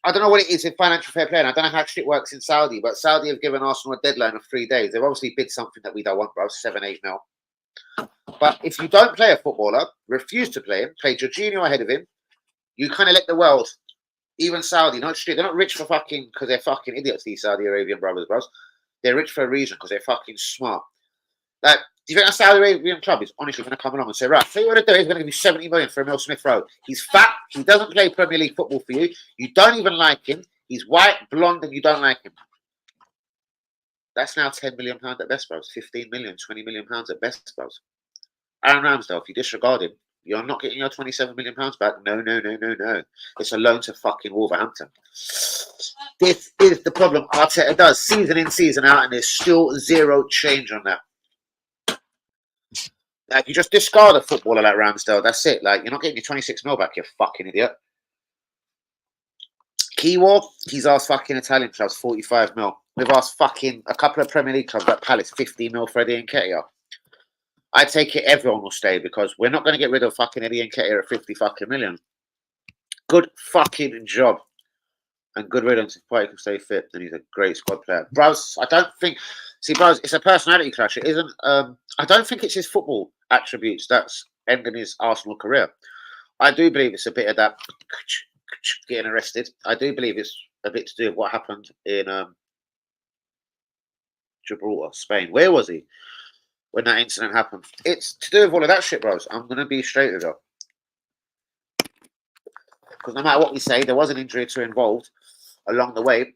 I don't know what it is in financial fair play, and I don't know how shit works in Saudi, but Saudi have given Arsenal a deadline of 3 days. They've obviously bid something that we don't want, bro, 7-8 mil. But if you don't play a footballer, refuse to play him, play Jorginho ahead of him, you kind of let the world, even Saudi, they're not rich for fucking, because they're fucking idiots, these Saudi Arabian brothers, bros. They're rich for a reason, because they're fucking smart. Like, do you think a Saudi Arabian club is honestly going to come along and say, right, tell you what to do, he's going to give you 70 million for Emil Smith Rowe. He's fat, he doesn't play Premier League football for you, you don't even like him, he's white, blonde, and you don't like him. That's now £10 million at best, bros. 15 million, £20 million at best, bros. Aaron Ramsdale, if you disregard him, you're not getting your £27 million back. No. It's a loan to fucking Wolverhampton. This is the problem Arteta does, season in, season out, and there's still zero change on that. Like, you just discard a footballer like Ramsdale, that's it. Like, you're not getting your 26 mil back, you fucking idiot. Kiwor, he's asked fucking Italian clubs 45 mil. We've asked fucking a couple of Premier League clubs like Palace 50 mil for Eddie Nketiah. I take it everyone will stay because we're not going to get rid of fucking Eddie Nketiah at 50 fucking million. Good fucking job. And good riddance if White can stay fit, then he's a great squad player. Bros, I don't think... See, bros, it's a personality clash. It isn't... I don't think it's his football attributes that's ending his Arsenal career. I do believe it's a bit of that getting arrested. I do believe it's a bit to do with what happened in Gibraltar, Spain. Where was he when that incident happened? It's to do with all of that shit, bros. I'm going to be straight with you. Because no matter what we say, there was an injury to involved along the way.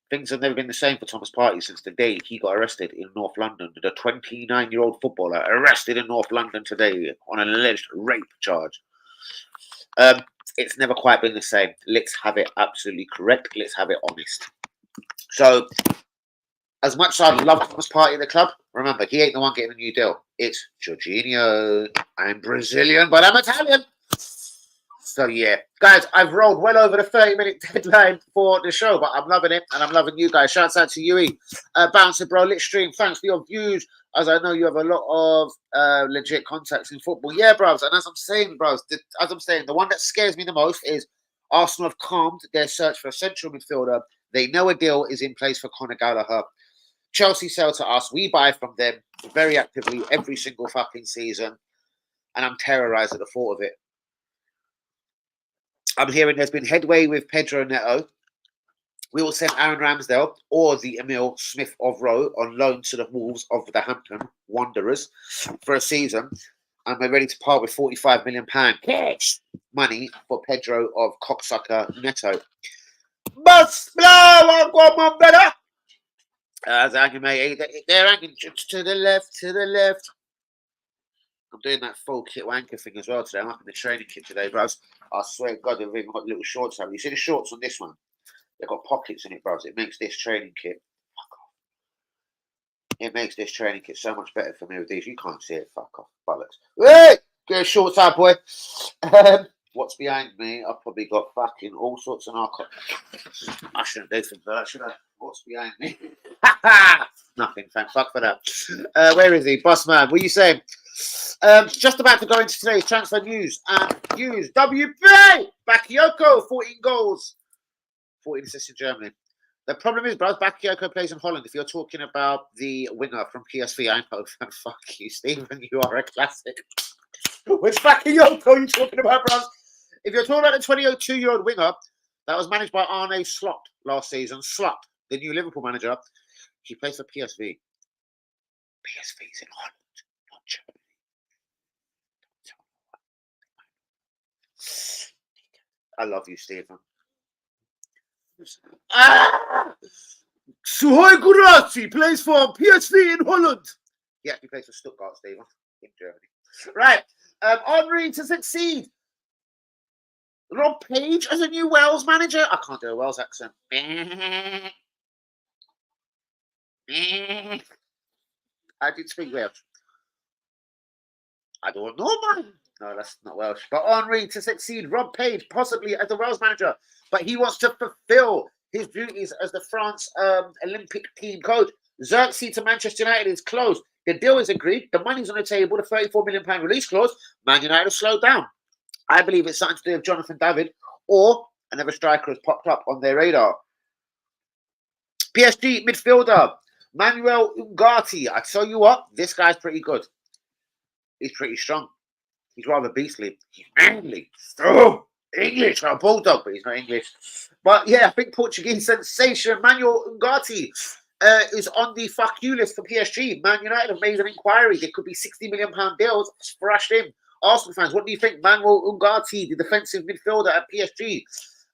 Things have never been the same for Thomas Partey since the day he got arrested in North London. The 29-year-old footballer arrested in North London today on an alleged rape charge. It's never quite been the same. Let's have it absolutely correct. Let's have it honest. So, as much as I'd love Thomas Partey in the club, remember, he ain't the one getting a new deal. It's Jorginho. I'm Brazilian, but I'm Italian. So, yeah. Guys, I've rolled well over the 30-minute deadline for the show, but I'm loving it, and I'm loving you guys. Shouts out to UE. Bouncer Bro, Lit Stream, thanks for your views, as I know you have a lot of legit contacts in football. Yeah, bros, and as I'm saying, bros, the one that scares me the most is Arsenal have calmed their search for a central midfielder. They know a deal is in place for Conor Gallagher. Chelsea sell to us. We buy from them very actively every single fucking season, and I'm terrorised at the thought of it. I'm hearing there's been headway with Pedro Neto. We will send Aaron Ramsdale or the Emil Smith of Rowe on loan to the Wolves of the Hampton Wanderers for a season. And we're ready to part with £45 million cash money for Pedro of cocksucker Neto. But blow, my brother. As anime, they're hanging to the left. I'm doing that full kit wanker thing as well today. I'm up in the training kit today, bros. I swear to God, they've even got little shorts on. You see the shorts on this one? They've got pockets in it, bros. It makes this training kit. Fuck off. It makes this training kit so much better for me with these. You can't see it. Fuck off. Bollocks. Hey! Get a shorts out, boy. What's behind me? I've probably got fucking all sorts of narcotics. I shouldn't do things like that, should I? What's behind me? Nothing. Thank fuck for that. Where is he? Boss man, what are you saying? Just about to go into today's transfer news and views. WP! Bakayoko, 14 goals. 14 assists in Germany. The problem is, bro, Bakayoko plays in Holland. If you're talking about the winger from PSV Eindhoven, fuck you, Stephen, you are a classic. Which Bakayoko are you talking about, bro? If you're talking about the 22-year-old winger that was managed by Arne Slot last season, Slot, the new Liverpool manager, he plays for PSV. PSV's in Holland, not Germany. I love you, Stephen. Suhoi Gurazzi plays for PSV in Holland. He actually plays for Stuttgart, Stephen, in Germany. Right. Henri to succeed. Rob Page as a new Wales manager. I can't do a Wales accent. I did speak Welsh. I don't know, man. No, that's not Welsh. But Henri to succeed Rob Page, possibly as the Wales manager. But he wants to fulfill his duties as the France Olympic team coach. Xerxes to Manchester United is closed. The deal is agreed. The money's on the table. The £34 million release clause. Man United have slowed down. I believe it's something to do with Jonathan David, or another striker has popped up on their radar. PSG midfielder Manuel Ugarte. I tell you what, this guy's pretty good. He's pretty strong. He's rather beastly. He's manly. Oh, English, a bulldog, but he's not English. But yeah, I think Portuguese sensation Manuel Ugarte is on the fuck you list for PSG. Man United have made an inquiry. There could be £60 million deals splashed in. Arsenal fans, what do you think? Manuel Ugarte, the defensive midfielder at PSG,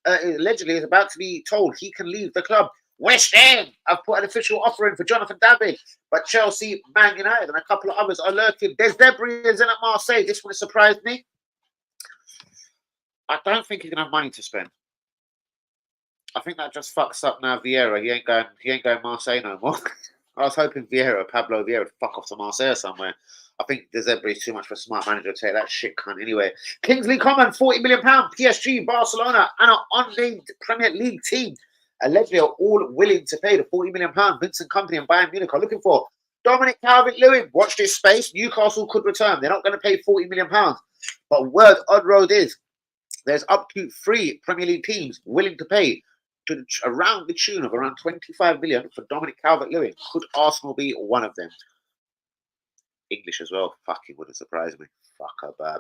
allegedly is about to be told he can leave the club. West Ham have put an official offer in for Jonathan David, but Chelsea, Man United, and a couple of others are lurking. Des Debris is in at Marseille. This one has surprised me. I don't think he's gonna have money to spend. I think that just fucks up now Vieira. He ain't going Marseille no more. I was hoping Pablo Vieira would fuck off to Marseille somewhere. I think Des Debris is too much for a smart manager to take that shit cunt anyway. Kingsley Coman, £40 million, PSG, Barcelona, and an unnamed Premier League team allegedly are all willing to pay the £40 million Vincent Kompany and Bayern Munich are looking for. Dominic Calvert-Lewin, watch this space. Newcastle could return. They're not going to pay £40 million. But word on road is there's up to 3 Premier League teams willing to pay to around the tune of around £25 million for Dominic Calvert-Lewin. Could Arsenal be one of them? English as well. Fucking wouldn't surprise me. Fuck bad.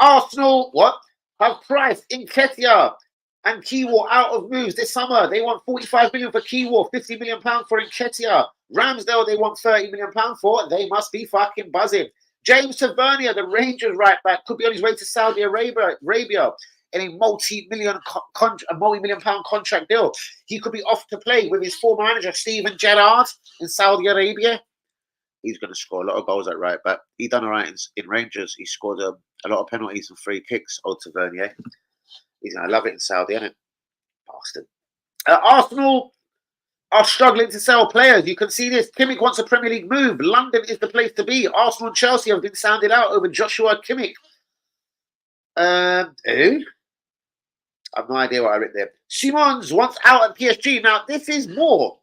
Arsenal, what? Have priced Nketiah and Kiwior out of moves this summer. They want £45 million for Kiwior, £50 million for Nketiah. Ramsdale, they want £30 million for. They must be fucking buzzing. James Tavernier, the Rangers right back, could be on his way to Saudi Arabia in a multi-million pound contract deal. He could be off to play with his former manager, Steven Gerrard, in Saudi Arabia. He's going to score a lot of goals at right back. He done all right in Rangers. He scored a lot of penalties and free kicks, old Tavernier. He's going to love it in Saudi, isn't it? Bastard. Arsenal are struggling to sell players. You can see this. Kimmich wants a Premier League move. London is the place to be. Arsenal and Chelsea have been sounded out over Joshua Kimmich. Who? I have no idea what I wrote there. Simons wants out at PSG. Now, this is more.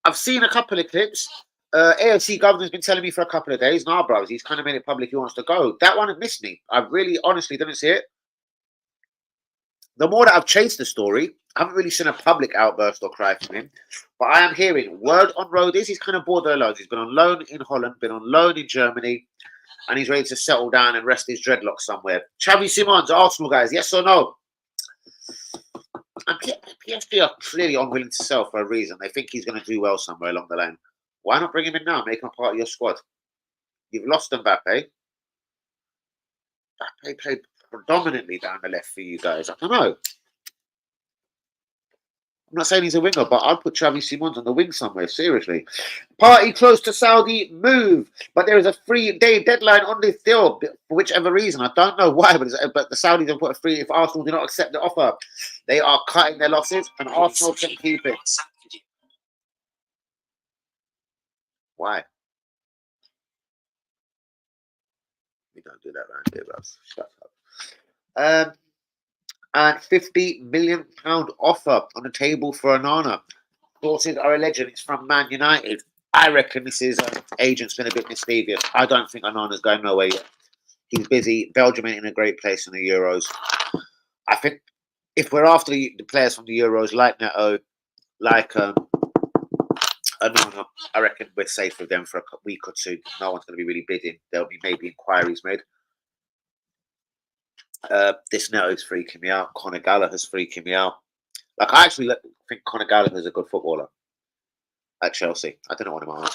I've seen a couple of clips. AFC governor's been telling me for a couple of days. Nah, bros, he's kind of made it public he wants to go. That one had missed me. I really, honestly didn't see it. The more that I've chased the story, I haven't really seen a public outburst or cry from him. But I am hearing word on road is he's kind of bored of loads. He's been on loan in Holland, been on loan in Germany, and he's ready to settle down and rest his dreadlocks somewhere. Xavi Simons, Arsenal guys, yes or no? And PSG are clearly unwilling to sell for a reason. They think he's going to do well somewhere along the line. Why not bring him in now? Make him a part of your squad. You've lost Mbappe. Mbappe played predominantly down the left for you guys. I don't know. I'm not saying he's a winger, but I'd put Xavi Simons on the wing somewhere, seriously. Party close to Saudi move, but there is a 3-day deadline on this deal for whichever reason. I don't know why, but the Saudis have put a free. If Arsenal do not accept the offer, they are cutting their losses, and Arsenal can keep it. Why? We don't do that around here, bro. Shut up. And £50 million offer on the table for Onana. Sources are alleged it's from Man United. I reckon this is agent's been a bit mischievous. I don't think Onana's going nowhere yet. He's busy. Belgium ain't in a great place in the Euros. I think if we're after the players from the Euros like Neto, like Onana, I reckon we're safe with them for a week or two. No one's going to be really bidding. There'll be maybe inquiries made. This Neto's freaking me out. Conor Gallagher's freaking me out. Like, I actually think Conor Gallagher's a good footballer at Chelsea. I don't know what I'm on.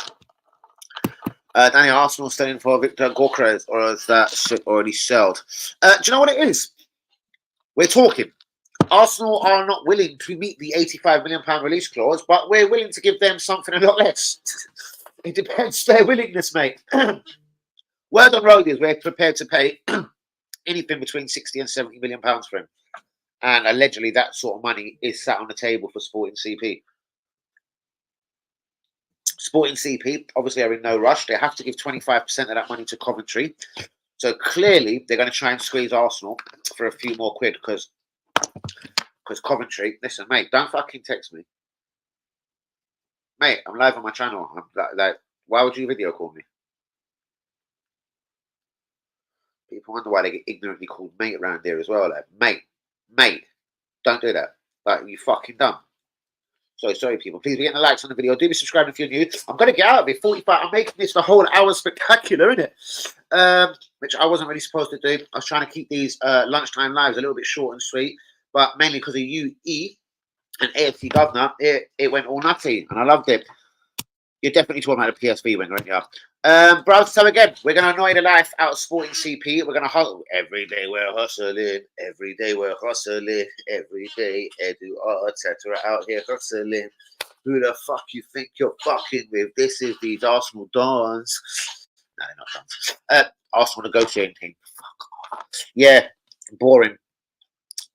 Danny, Arsenal standing for Victor Gyökeres, or is that shit already sold? Do you know what it is? We're talking. Arsenal are not willing to meet the £85 million release clause, but we're willing to give them something a lot less. It depends their willingness, mate. Word on road is we're prepared to pay anything between 60 and 70 million pounds for him. And allegedly that sort of money is sat on the table for Sporting CP. Sporting CP obviously are in no rush. They have to give 25% of that money to Coventry. So clearly they're going to try and squeeze Arsenal for a few more quid because Coventry, listen, mate, don't fucking text me. Mate, I'm live on my channel. Why would you video call me? People wonder why they get ignorantly called mate around here as well. Like, mate, don't do that. Like, you fucking dumb. So sorry, people. Please be getting the likes on the video. Do be subscribing if you're new. I'm going to get out of it. 45. I'm making this the whole hour spectacular, isn't it? Which I wasn't really supposed to do. I was trying to keep these lunchtime lives a little bit short and sweet, but mainly because of UE and AFC Governor, it went all nutty, and I loved it. You're definitely talking about the PSV win, aren't you? Bro, so again, we're going to annoy the life out of Sporting CP. We're going to hustle. Every day we're hustling. Every day we're hustling. Every day Edu Arteta out here hustling. Who the fuck you think you're fucking with? This is these Arsenal dons. No, they're not dons. Arsenal negotiating team. Fuck off. Yeah, boring.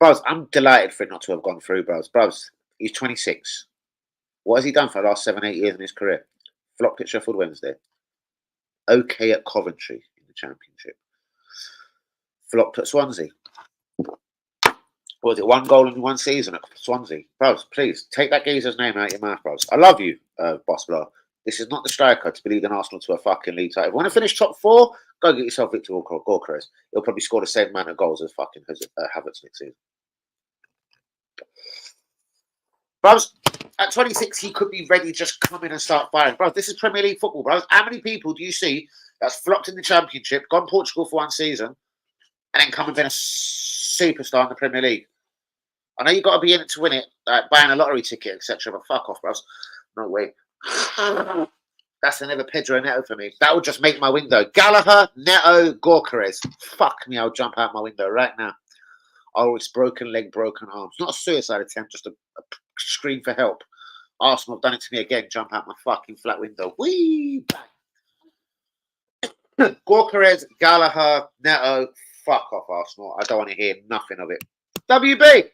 Bros, I'm delighted for it not to have gone through, bros. Bros, he's 26. What has he done for the last 7-8 years in his career? Flopped at Sheffield Wednesday. Okay at Coventry in the Championship. Flopped at Swansea. What was it? 1 goal in 1 season at Swansea. Bros, please, take that geezer's name out of your mouth, bros. I love you, Boss Blah. This is not the striker to lead an Arsenal to a fucking league title. If you want to finish top 4, go get yourself Victor Gorkres. He'll probably score the same amount of goals as fucking Havertz next season. Bros, at 26, he could be ready to just come in and start firing. Bros, this is Premier League football, bros. How many people do you see that's flopped in the Championship, gone Portugal for 1 season, and then come and been a superstar in the Premier League? I know you've got to be in it to win it, like buying a lottery ticket, etc., but fuck off, bros. No way. That's another Pedro Neto for me. That would just make my window. Gallagher, Neto, Gorkres. Fuck me, I'll jump out my window right now. Oh, it's broken leg, broken arms. Not a suicide attempt, just a scream for help. Arsenal have done it to me again. Jump out my fucking flat window. Whee! Bang. Gorkres, Gallagher, Neto. Fuck off, Arsenal. I don't want to hear nothing of it. WB!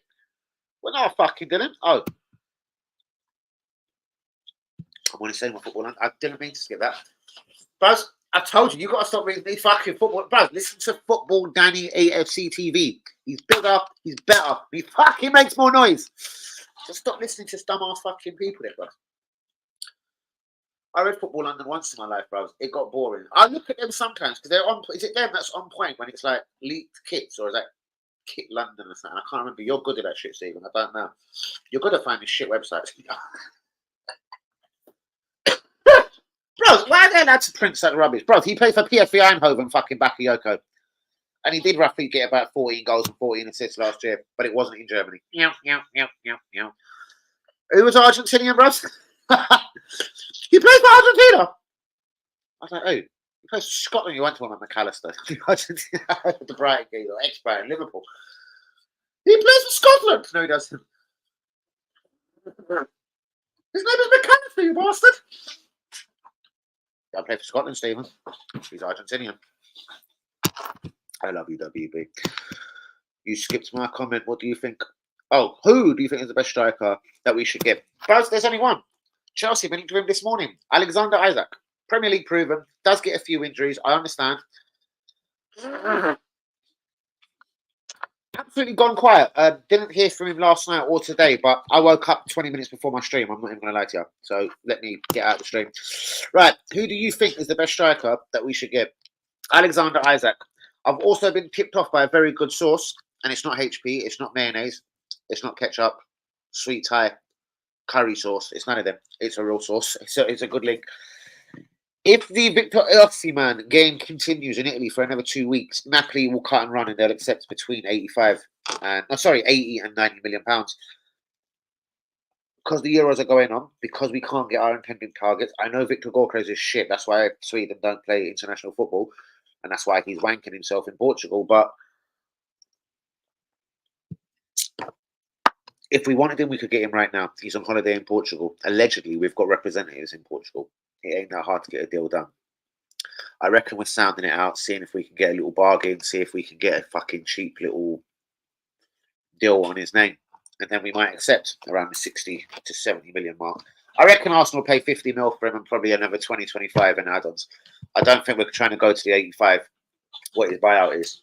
Well, no, I fucking didn't. Oh. I want to say my football. I didn't mean to skip that. Buzz, I told you, you got to stop reading these fucking football. Buzz, listen to Football Danny AFC TV. He's bigger, he's better, he fucking makes more noise. Just stop listening to dumbass fucking people there, bro. I read Football London once in my life, bro. It got boring. I look at them sometimes because they're on. Is it them that's on point when it's like leaked kits, or is that Kit London or something? I can't remember. You're good at that shit, Stephen. I don't know. You're good at finding shit websites. Bro, why are they allowed to print such rubbish? Bro, he played for PSV Eindhoven, fucking Bakayoko. And he did roughly get about 14 goals and 14 assists last year, but it wasn't in Germany. Meow, meow, meow, meow, meow. Who was Argentinian, bros? He played for Argentina. I was like, oh, he plays for Scotland. You went to one at McAllister. The Brighton game, or ex-Brighton, Liverpool. He plays for Scotland. No, he doesn't. His name is McAllister, you bastard. I play for Scotland, Stephen. He's Argentinian. I love you, WB. You skipped my comment. What do you think? Oh, who do you think is the best striker that we should get? Bros, there's only one. Chelsea went into him this morning. Alexander Isak. Premier League proven. Does get a few injuries. I understand. Absolutely gone quiet. Didn't hear from him last night or today, but I woke up 20 minutes before my stream. I'm not even going to lie to you. So let me get out of the stream. Right. Who do you think is the best striker that we should get? Alexander Isak. I've also been tipped off by a very good source, and it's not HP, it's not mayonnaise, it's not ketchup, sweet Thai, curry sauce. It's none of them. It's a real sauce. It's a good link. If the Victor Osimhen game continues in Italy for another 2 weeks, Napoli will cut and run, and they'll accept between 80 and 90 million pounds. Because the Euros are going on, because we can't get our intended targets. I know Victor Gorkres is shit. That's why Sweden don't play international football. And that's why he's wanking himself in Portugal. But if we wanted him, we could get him right now. He's on holiday in Portugal. Allegedly, we've got representatives in Portugal. It ain't that hard to get a deal done. I reckon we're sounding it out, seeing if we can get a little bargain, see if we can get a fucking cheap little deal on his name. And then we might accept around the 60 to 70 million mark. I reckon Arsenal pay 50 mil for him and probably another 20, 25 in add-ons. I don't think we're trying to go to the 85, what his buyout is.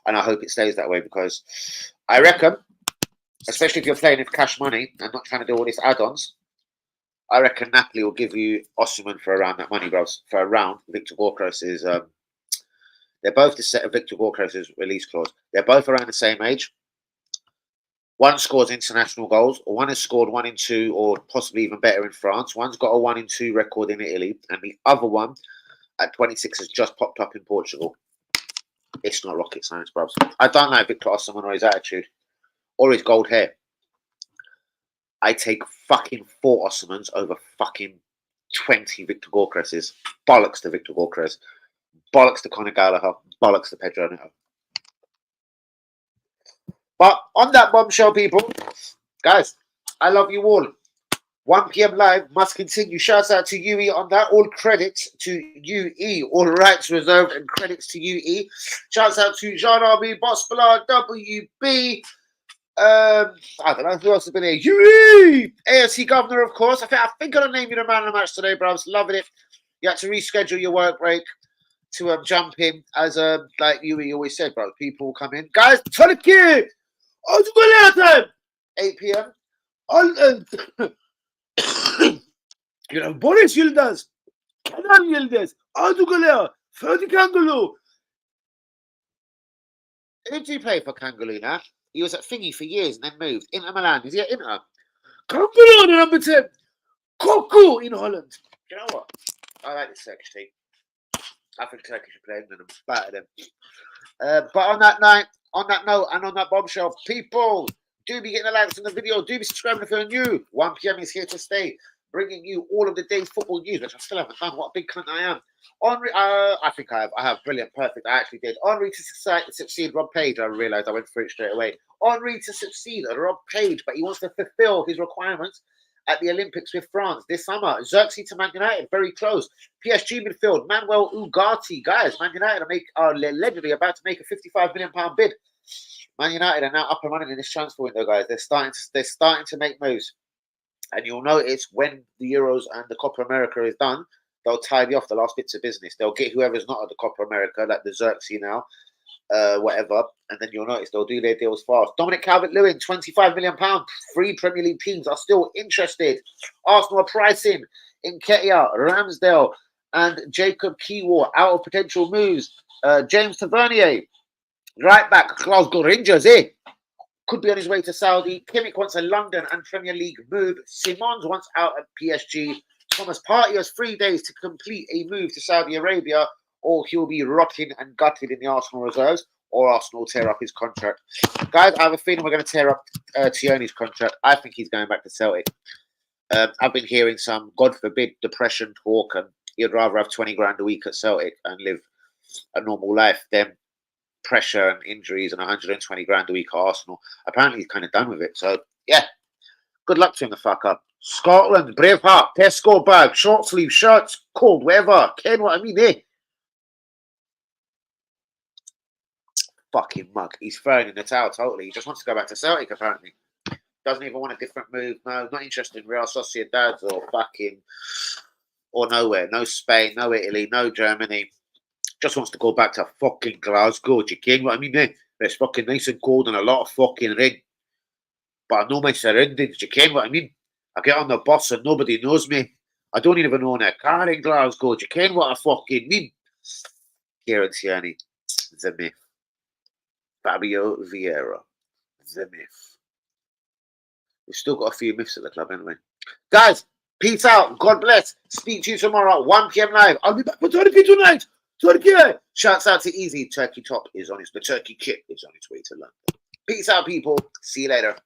And I hope it stays that way because I reckon, especially if you're playing with cash money and not trying to do all these add-ons, I reckon Napoli will give you Osimhen for around that money, bros. For around Victor Gorkros is they're both the set of Victor Gorkros' release clause. They're both around the same age. One scores international goals, or one has scored 1 in 2, or possibly even better in France. One's got a 1 in 2 record in Italy, and the other one at 26 has just popped up in Portugal. It's not rocket science, bros. I don't like Victor Osimhen or his attitude, or his gold hair. I take fucking 4 Osimhens over fucking 20 Victor Gorkroses. Bollocks to Victor Gorkros. Bollocks to Conor Gallagher. Bollocks to Pedro Neto. But on that bombshell, people, guys, I love you all. 1 p.m. live must continue. Shouts out to UE on that. All credits to UE. All rights reserved and credits to UE. Shouts out to Jean Army, Boss Ballard, WB. I don't know who else has been here. UE! AFC Governor, of course. I think I'm going to name you the man of the match today, bro. I was loving it. You had to reschedule your work break to jump in as like UE always said, bro. People come in. Guys, Turkey! 8 p.m. You know, Boris Yildiz, Kenan Yildiz, Adugale, Ferdi Kangaloo. Who did he play for Kangaloo now? He was at Thingy for years and then moved. Inter Milan. Is he at Inter? Kangaloo, number 10. Koku in Holland. You know what? I like this Turkish team. I think Turkey should play England and batter them. But on that note, and on that bombshell, people, do be getting the likes on the video. Do be subscribing if you're new. 1 p.m. is here to stay, bringing you all of the day's football news, which I still haven't done. What a big cunt I am. I think I have. I have. Brilliant. Perfect. I actually did. Henri to succeed, Rob Page. I realised I went through it straight away. Henri to succeed, Rob Page, but he wants to fulfil his requirements at the Olympics with France this summer. Xerxes to Man United, very close. PSG midfield, Manuel Ugarte. Guys, Man United are allegedly about to make a £55 million bid. Man United are now up and running in this transfer window, guys. They're starting to make moves. And you'll notice when the Euros and the Copa America is done, they'll tidy off the last bits of business. They'll get whoever's not at the Copa America, like the Xerxes now, whatever, and then you'll notice they'll do their deals fast. Dominic Calvert-Lewin, £25 million. 3 Premier League teams are still interested. Arsenal are pricing Nketiah, Ramsdale, and Jacob Kiwior out of potential moves. James Tavernier, right back, Glasgow Rangers, could be on his way to Saudi. Kimmich wants a London and Premier League move. Simons wants out at PSG. Thomas Partey has 3 days to complete a move to Saudi Arabia, or he'll be rotting and gutted in the Arsenal reserves, or Arsenal will tear up his contract. Guys, I have a feeling we're going to tear up Tierney's contract. I think he's going back to Celtic. I've been hearing some, God forbid, depression talk, and he'd rather have 20 grand a week at Celtic and live a normal life than pressure and injuries and 120 grand a week at Arsenal. Apparently, he's kind of done with it. So, yeah, good luck to him, the fuck up. Scotland, Braveheart, Tesco bag, short sleeve shirts, cold weather. Ken, what I mean, Fucking mug. He's throwing in the towel totally. He just wants to go back to Celtic, apparently. Doesn't even want a different move. No, not interested in Real Sociedad or nowhere. No Spain, no Italy, no Germany. Just wants to go back to fucking Glasgow. Do you get what I mean, It's fucking nice and cold and a lot of fucking rain. But I know my surroundings. Do you get what I mean? I get on the bus and nobody knows me. I don't even own a car in Glasgow. Do you get what I fucking mean? Kieran Tierney, the myth. Fabio Vieira, the myth. We've still got a few myths at the club, haven't we? Guys, peace out. God bless. Speak to you tomorrow at 1 p.m. live. I'll be back for Turkey tonight. Turkey. Shouts out to Easy. Turkey top is on its. The Turkey kit is on its way to London. Peace out, people. See you later.